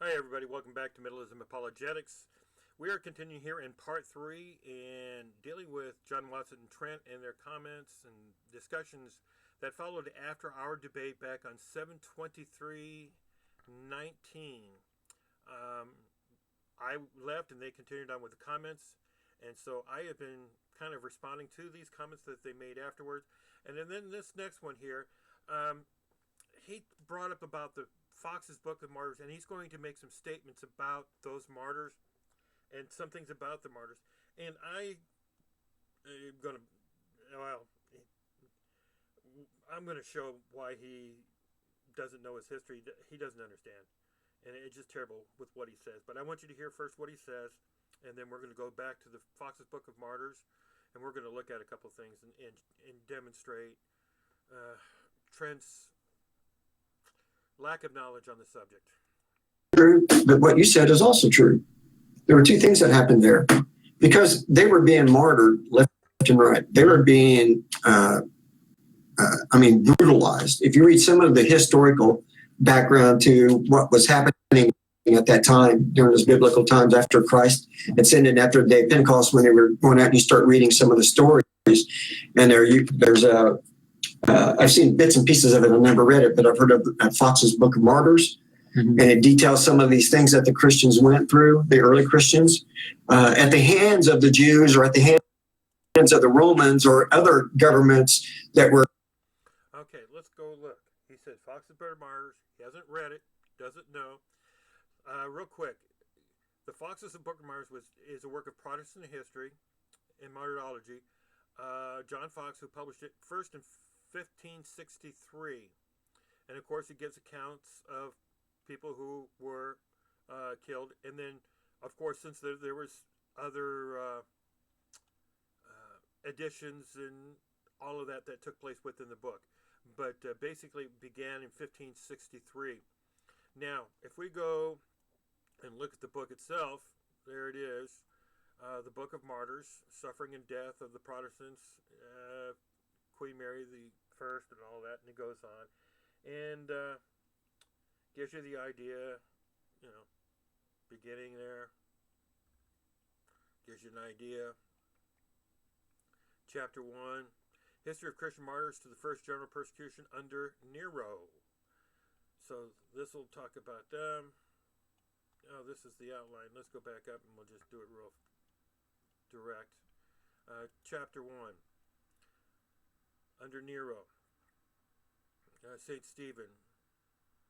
Hi, everybody. Welcome back to Middleism Apologetics. We are continuing here in part three and dealing with John Watson and Trent and their comments and discussions that followed after our debate back on 7/23/19. I left and they continued on with the comments, and so I have been kind of responding to these comments that they made afterwards. And then this next one here, he brought up about the Fox's Book of Martyrs, and he's going to make some statements about those martyrs and some things about the martyrs. And I am going to, well, I'm going to show why he doesn't know his history. He doesn't understand. And it's just terrible with what he says. But I want you to hear first what he says, and then we're going to go back to the Fox's Book of Martyrs, and we're going to look at a couple things and demonstrate Trent's lack of knowledge on the subject. True, but what you said is also true. There were two things that happened there. Because they were being martyred left and right. They were being, brutalized. If you read some of the historical background to what was happening at that time, during those biblical times after Christ ascended, after the day of Pentecost, when they were going out and you start reading some of the stories, and there's a I've seen bits and pieces of it. I've never read it, but I've heard of Foxes Book of Martyrs, and it details some of these things that the Christians went through, the early Christians, at the hands of the Jews or at the hands of the Romans or other governments that were. Okay, let's go look. He said Foxes Book of Martyrs. He hasn't read it, doesn't know. Real quick, the Foxes Book of Martyrs is a work of Protestant history and martyrology. John Fox, who published it first in 1563, and of course it gives accounts of people who were killed, and then of course since there was other editions and all of that took place within the book, but basically began in 1563. Now if we go and look at the book itself, there it is, the Book of Martyrs, Suffering and Death of the Protestants, Queen Mary the First, and all that, and it goes on, and gives you the idea, beginning there, gives you an idea. Chapter 1, History of Christian Martyrs to the First General Persecution under Nero. So this will talk about them. Oh, this is the outline. Let's go back up and we'll just do it real direct. Chapter 1, under Nero. St. Stephen,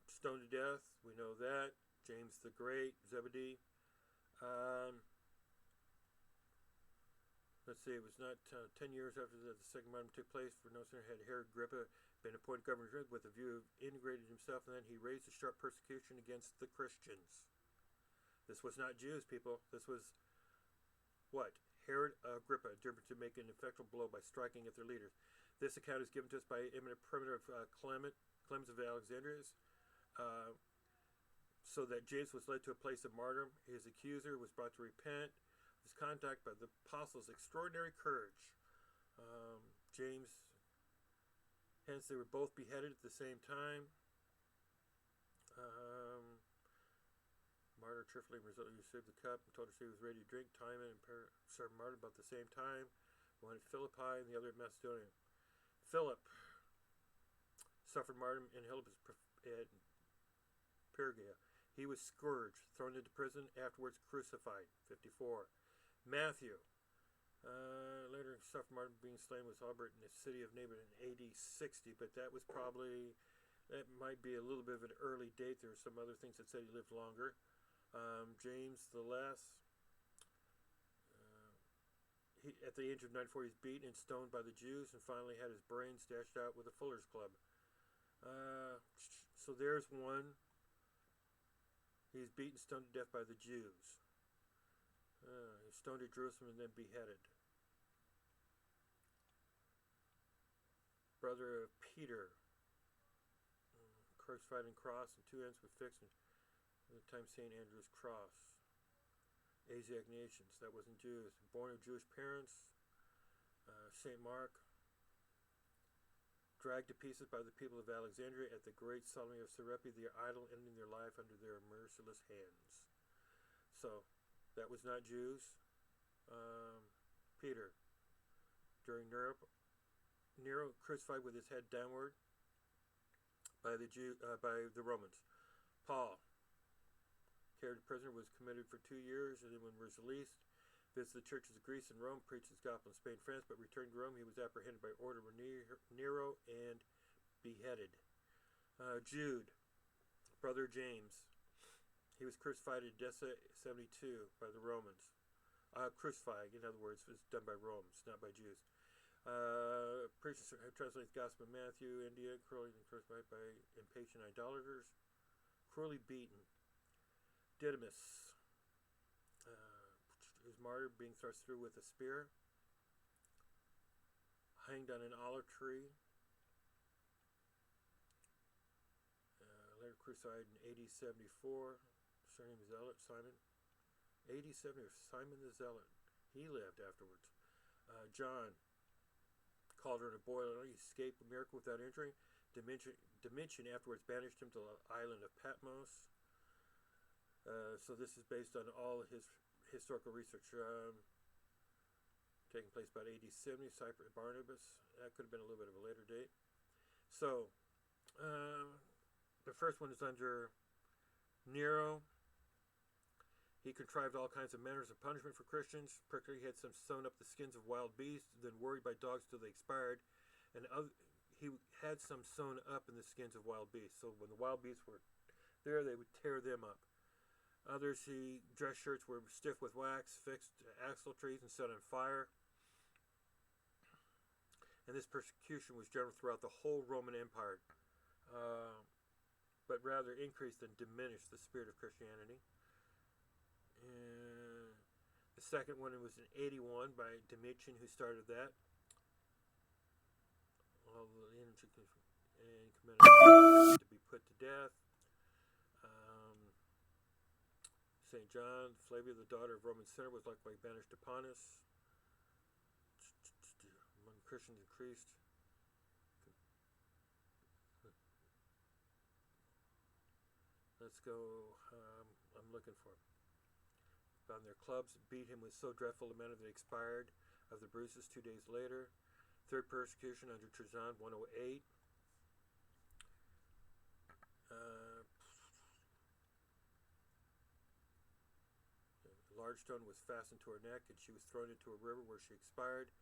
stoned to death, we know that. James the Great, Zebedee. Let's see, it was not 10 years after the second martyrdom took place, for no sooner had Herod Agrippa been appointed governor with a view of integrating himself, and then he raised a sharp persecution against the Christians. This was not Jews, people. This was what? Herod Agrippa determined to make an effectual blow by striking at their leaders. This account is given to us by eminent primitive Clement of Alexandria, so that James was led to a place of martyrdom. His accuser was brought to repent. His conduct by the apostles' extraordinary courage. James, hence they were both beheaded at the same time. Martyr cheerfully received the cup and told us he was ready to drink. Timon and served martyr about the same time, one at Philippi and the other at Macedonia. Philip suffered martyrdom in Perga. He was scourged, thrown into prison, afterwards crucified. 54. Matthew later suffered martyrdom, being slain with Albert in the city of Naboth in AD 60, but that might be a little bit of an early date. There were some other things that said he lived longer. James the Less, at the age of 94, he's beaten and stoned by the Jews, and finally had his brains dashed out with a fuller's club. So there's one. He's beaten, stoned to death by the Jews. He's stoned at Jerusalem and then beheaded. Brother of Peter, crucified and crossed, and two ends were fixed, at the time St. Andrew's cross. Asiagnatians, that wasn't Jews. Born of Jewish parents. St. Mark, dragged to pieces by the people of Alexandria at the great solemnity of Cerepi, the idol ending their life under their merciless hands. So, that was not Jews. Peter, during Nero crucified with his head downward by the Romans. Paul, carried prisoner, was committed for 2 years, and then when was released, visited the churches of Greece and Rome, preached his gospel in Spain and France, but returned to Rome. He was apprehended by order of Nero and beheaded. Jude, brother James, he was crucified at Edessa 72 by the Romans. Crucified, in other words, was done by Romans, not by Jews. Preaches, translates the Gospel of Matthew, India, cruelly crucified by impatient idolaters, cruelly beaten. Didymus, was martyred, being thrust through with a spear, hanged on an olive tree, later crucified in AD 74, surname Zealot, Simon. AD 70, Simon the Zealot. He lived afterwards. John, cauldron of boiling, he escaped a miracle without injury. Domitian afterwards banished him to the island of Patmos. So this is based on all his historical research. Taking place about AD 70, Cyprus, Barnabas. That could have been a little bit of a later date. So, the first one is under Nero. He contrived all kinds of manners of punishment for Christians. Particularly, he had some sewn up the skins of wild beasts, then worried by dogs till they expired. And he had some sewn up in the skins of wild beasts. So when the wild beasts were there, they would tear them up. Others, he dress shirts were stiff with wax, fixed axle trees, and set on fire. And this persecution was general throughout the whole Roman Empire, but rather increased than diminished the spirit of Christianity. The second one was in 81 by Domitian, who started that. All the energy and committed to be put to death. St. John, Flavia, the daughter of Roman senator, was likewise banished to Pontus. Among Christians increased. Let's go. I'm looking for him. Found their clubs, beat him with so dreadful a manner that he expired of the bruises 2 days later. Third persecution under Trajan, 108. A large stone was fastened to her neck, and she was thrown into a river where she expired.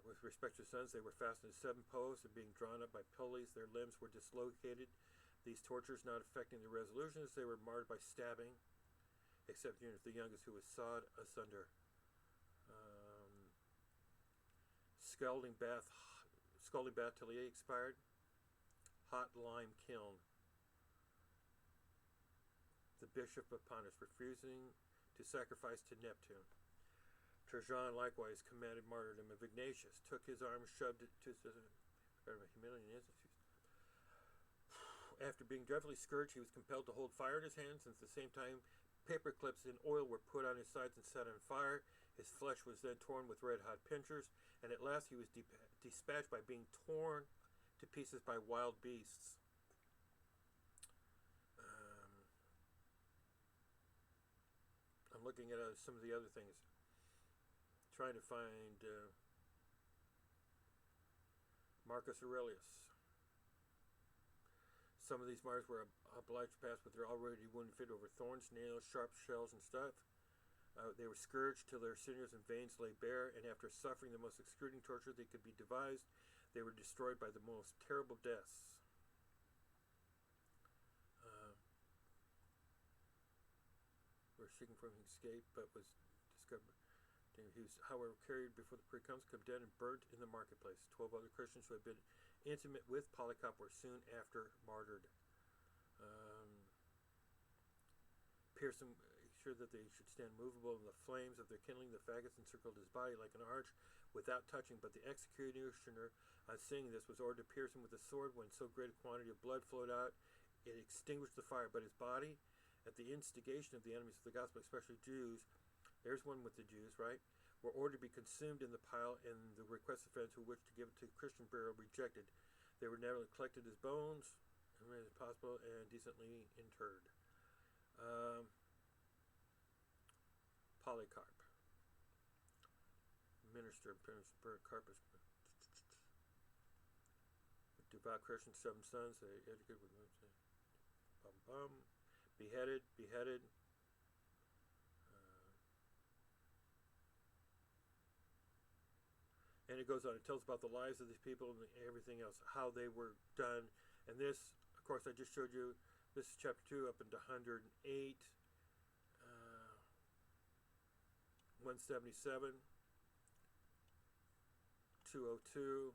With respect to sons, they were fastened to 7 posts and being drawn up by pulleys. Their limbs were dislocated. These tortures not affecting the resolutions, they were marred by stabbing, except the youngest, who was sawed asunder. Scalding bath till he expired. Hot lime kiln. The bishop of Pontus refusing to sacrifice to Neptune. Trajan likewise commanded martyrdom of Ignatius, took his arm, shoved it to the humiliating. After being dreadfully scourged, he was compelled to hold fire in his hands, and at the same time paper clips and oil were put on his sides and set on fire. His flesh was then torn with red-hot pincers, and at last he was dispatched by being torn to pieces by wild beasts. I'm looking at some of the other things, trying to find Marcus Aurelius. Some of these martyrs were obliged to pass with their already wounded feet over thorns, nails, sharp shells, and stuff. They were scourged till their sinews and veins lay bare, and after suffering the most excruciating torture that could be devised, they were destroyed by the most terrible deaths. Were seeking for him escape, but was discovered. He was, however, carried before the precomes, condemned and burnt in the marketplace. 12 other Christians who had been intimate with Polycarp were soon after martyred. Pearson assured that they should stand movable in the flames of their kindling. The faggots encircled his body like an arch without touching, but the executioner, on seeing this, was ordered to pierce him with a sword. When so great a quantity of blood flowed out, it extinguished the fire, but his body, at the instigation of the enemies of the gospel, especially Jews, there's one with the Jews, right, were ordered to be consumed in the pile, and the requested friends who wished to give it to Christian burial rejected. They were never collected as bones, as possible, and decently interred. Polycarp. Minister, Carpus. Devout Christian, 7 sons. They educated with beheaded. And it goes on. It tells about the lives of these people and everything else, how they were done. And this, of course, I just showed you. This is chapter 2 up into 108, 177, 202,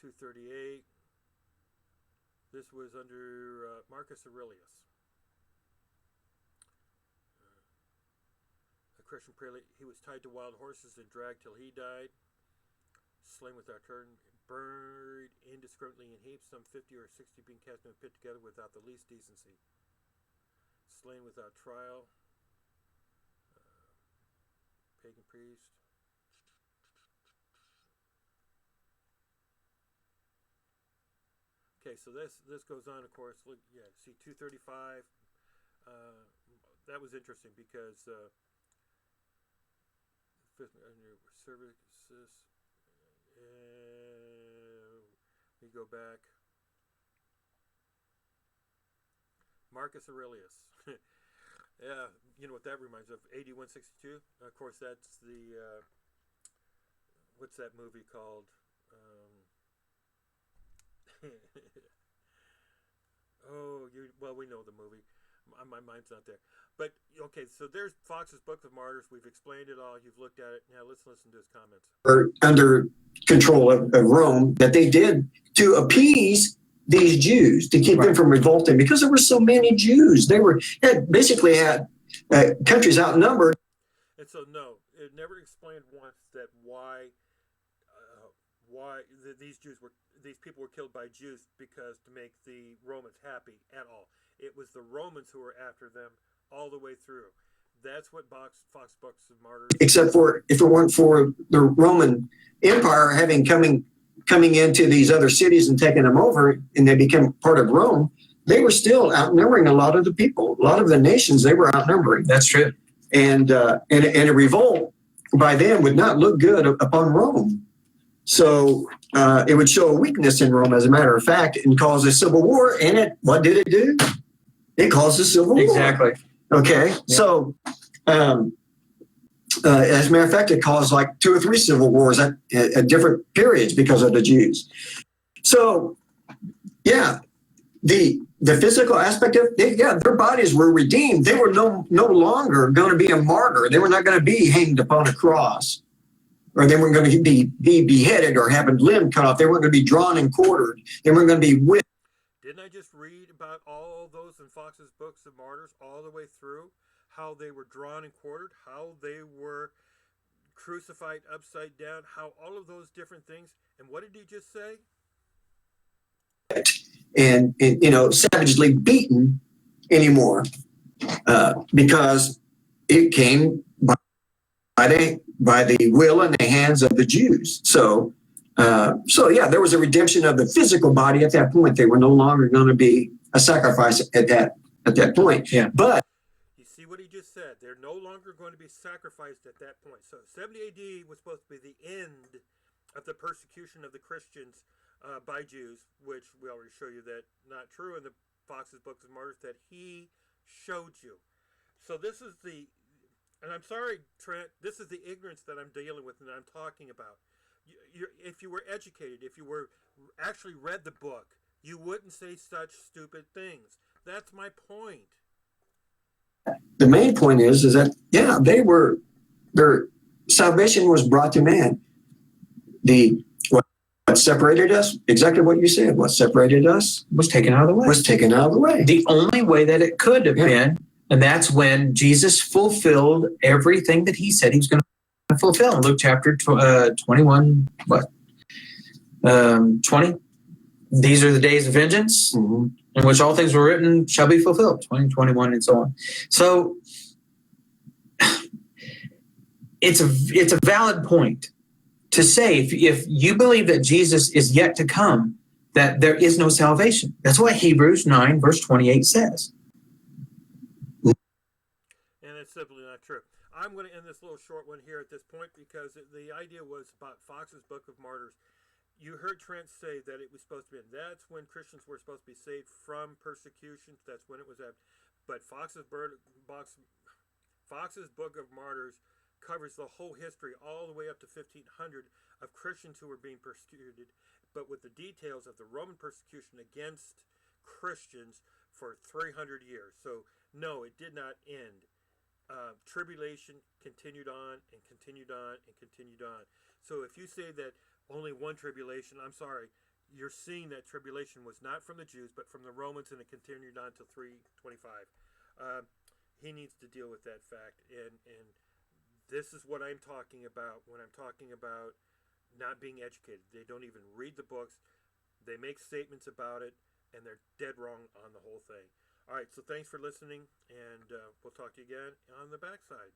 238. This was under Marcus Aurelius. A Christian prelate. He was tied to wild horses and dragged till he died. Slain without turn, buried indiscriminately in heaps, some 50 or 60 being cast in a pit together without the least decency. Slain without trial. Pagan priest. Okay, so this goes on, of course. Look, yeah, see 235. That was interesting because services. We go back. Marcus Aurelius. Yeah, you know what that reminds of? AD 162. Of course, that's the what's that movie called? Well, we know the movie. My mind's not there. But, okay, so there's Fox's Book of Martyrs. We've explained it all. You've looked at it. Now let's listen to his comments. Under control of Rome, that they did to appease these Jews, to keep them from revolting, because there were so many Jews. They basically had countries outnumbered. And so, no, it never explained once that why these people were killed by Jews because to make the Romans happy at all. It was the Romans who were after them all the way through. That's what Fox Books of Martyrs. Except for if it weren't for the Roman Empire coming into these other cities and taking them over, and they became part of Rome, they were still outnumbering a lot of the people, a lot of the nations. They were outnumbering. That's true. And a revolt by them would not look good upon Rome. So it would show a weakness in Rome, as a matter of fact, and cause a civil war. And what did it do? It caused a civil war. Exactly. Okay. Yeah. So as a matter of fact, it caused like 2 or 3 civil wars at different periods because of the Jews. So, yeah, the physical aspect of it, their bodies were redeemed. They were no longer going to be a martyr. They were not going to be hanged upon a cross. Or they weren't going to be beheaded or have a limb cut off. They weren't going to be drawn and quartered. They weren't going to be whipped. Didn't I just read about all those in Fox's Books of Martyrs all the way through? How they were drawn and quartered, how they were crucified upside down, how all of those different things. And what did he just say? And savagely beaten anymore because it came by the will and the hands of the Jews. So there was a redemption of the physical body at that point. They were no longer going to be a sacrifice at that point. Yeah. But you see what he just said. They're no longer going to be sacrificed at that point. So 70 AD was supposed to be the end of the persecution of the Christians by Jews, which we already show you that not true in the Fox's Books of Martyrs that he showed you. So this is and I'm sorry, Trent, this is the ignorance that I'm dealing with and I'm talking about. If you were educated, if you were actually read the book, you wouldn't say such stupid things. That's my point. The main point is that, their salvation was brought to man. What separated us, exactly what you said, what separated us was taken out of the way. The only way that it could have been, and that's when Jesus fulfilled everything that he said he was going to fulfill. In Luke chapter 21, 20? These are the days of vengeance, in which all things were written shall be fulfilled. 20, 21, and so on. So it's a valid point to say if you believe that Jesus is yet to come, that there is no salvation. That's what Hebrews 9 verse 28 says. And it's simply not true. I'm going to end this little short one here at this point because the idea was about Fox's Book of Martyrs. You heard Trent say that it was supposed to be, that's when Christians were supposed to be saved from persecution. That's when it was at. But Fox's Book of Martyrs covers the whole history all the way up to 1500 of Christians who were being persecuted, but with the details of the Roman persecution against Christians for 300 years. So no, it did not end. Tribulation continued on and continued on and continued on. So if you say that only one tribulation, I'm sorry, you're seeing that tribulation was not from the Jews but from the Romans, and it continued on to 325. He needs to deal with that fact, and this is what I'm talking about when I'm talking about not being educated. They don't even read the books. They make statements about it, and they're dead wrong on the whole thing. All right, so thanks for listening, and we'll talk to you again on the backside.